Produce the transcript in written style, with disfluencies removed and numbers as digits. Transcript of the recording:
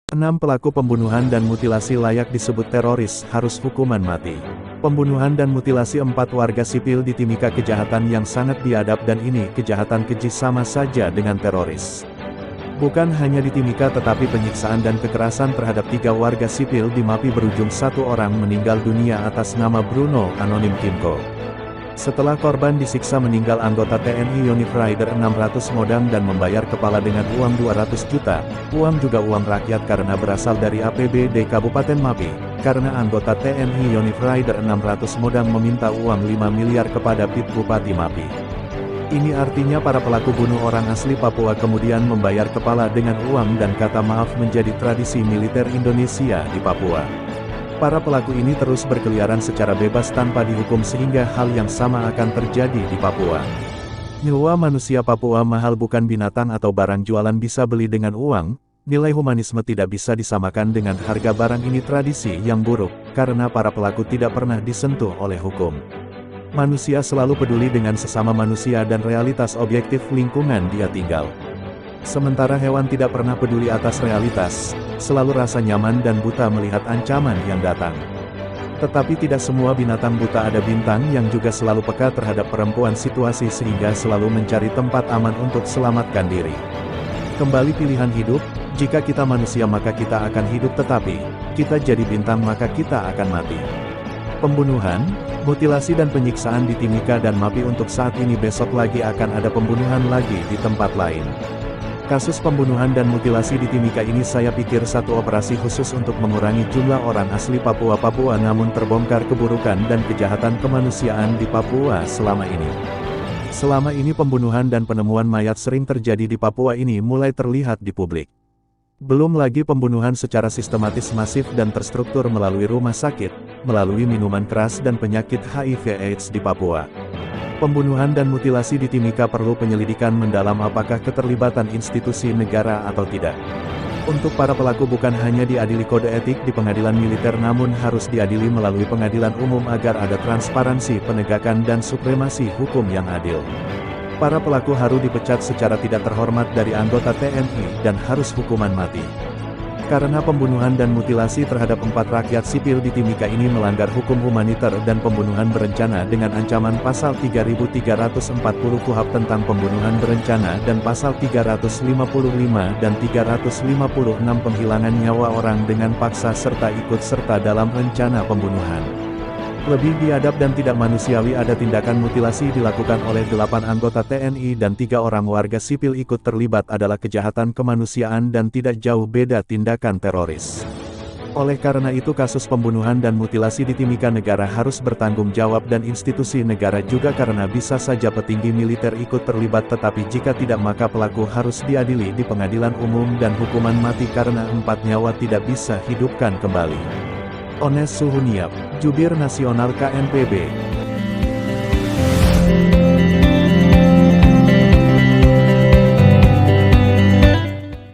6 pelaku pembunuhan dan mutilasi layak disebut teroris, harus hukuman mati. Pembunuhan dan mutilasi 4 warga sipil di Timika kejahatan yang sangat biadab dan ini kejahatan keji sama saja dengan teroris. Bukan hanya di Timika tetapi penyiksaan dan kekerasan terhadap 3 warga sipil di Mapi berujung 1 orang meninggal dunia atas nama Bruno Anonim Kimco. Setelah korban disiksa meninggal, anggota TNI Yonif Rider 600 modang dan membayar kepala dengan uang 200 juta, uang juga uang rakyat karena berasal dari APBD Kabupaten Mapi, karena anggota TNI Yonif Rider 600 modang meminta uang 5 miliar kepada Pit Bupati Mapi. Ini artinya para pelaku bunuh orang asli Papua kemudian membayar kepala dengan uang dan kata maaf menjadi tradisi militer Indonesia di Papua. Para pelaku ini terus berkeliaran secara bebas tanpa dihukum sehingga hal yang sama akan terjadi di Papua. Nyawa manusia Papua mahal, bukan binatang atau barang jualan bisa beli dengan uang. Nilai humanisme tidak bisa disamakan dengan harga barang. Ini tradisi yang buruk, karena para pelaku tidak pernah disentuh oleh hukum. Manusia selalu peduli dengan sesama manusia dan realitas objektif lingkungan dia tinggal. Sementara hewan tidak pernah peduli atas realitas, selalu rasa nyaman dan buta melihat ancaman yang datang. Tetapi tidak semua binatang buta, ada bintang yang juga selalu peka terhadap perempuan situasi sehingga selalu mencari tempat aman untuk selamatkan diri. Kembali pilihan hidup, jika kita manusia maka kita akan hidup, tetapi kita jadi bintang maka kita akan mati. Pembunuhan, mutilasi dan penyiksaan di Timika dan Mapi untuk saat ini, besok lagi akan ada pembunuhan lagi di tempat lain. Kasus pembunuhan dan mutilasi di Timika ini saya pikir satu operasi khusus untuk mengurangi jumlah orang asli Papua, namun terbongkar keburukan dan kejahatan kemanusiaan di Papua selama ini. Selama ini pembunuhan dan penemuan mayat sering terjadi di Papua, ini mulai terlihat di publik. Belum lagi pembunuhan secara sistematis, masif dan terstruktur melalui rumah sakit, melalui minuman keras dan penyakit HIV/AIDS di Papua. Pembunuhan dan mutilasi di Timika perlu penyelidikan mendalam apakah keterlibatan institusi negara atau tidak. Untuk para pelaku bukan hanya diadili kode etik di pengadilan militer namun harus diadili melalui pengadilan umum agar ada transparansi penegakan dan supremasi hukum yang adil. Para pelaku harus dipecat secara tidak terhormat dari anggota TNI dan harus hukuman mati. Karena pembunuhan dan mutilasi terhadap 4 rakyat sipil di Timika ini melanggar hukum humaniter dan pembunuhan berencana dengan ancaman pasal 3340 KUHP tentang pembunuhan berencana dan pasal 355 dan 356 penghilangan nyawa orang dengan paksa serta ikut serta dalam rencana pembunuhan. Lebih biadab dan tidak manusiawi, ada tindakan mutilasi dilakukan oleh 8 anggota TNI dan 3 orang warga sipil ikut terlibat, adalah kejahatan kemanusiaan dan tidak jauh beda tindakan teroris. Oleh karena itu kasus pembunuhan dan mutilasi di Timika negara harus bertanggung jawab dan institusi negara juga, karena bisa saja petinggi militer ikut terlibat, tetapi jika tidak maka pelaku harus diadili di pengadilan umum dan hukuman mati karena 4 nyawa tidak bisa hidupkan kembali. Ones Suhuniap, Jubir Nasional KNPB.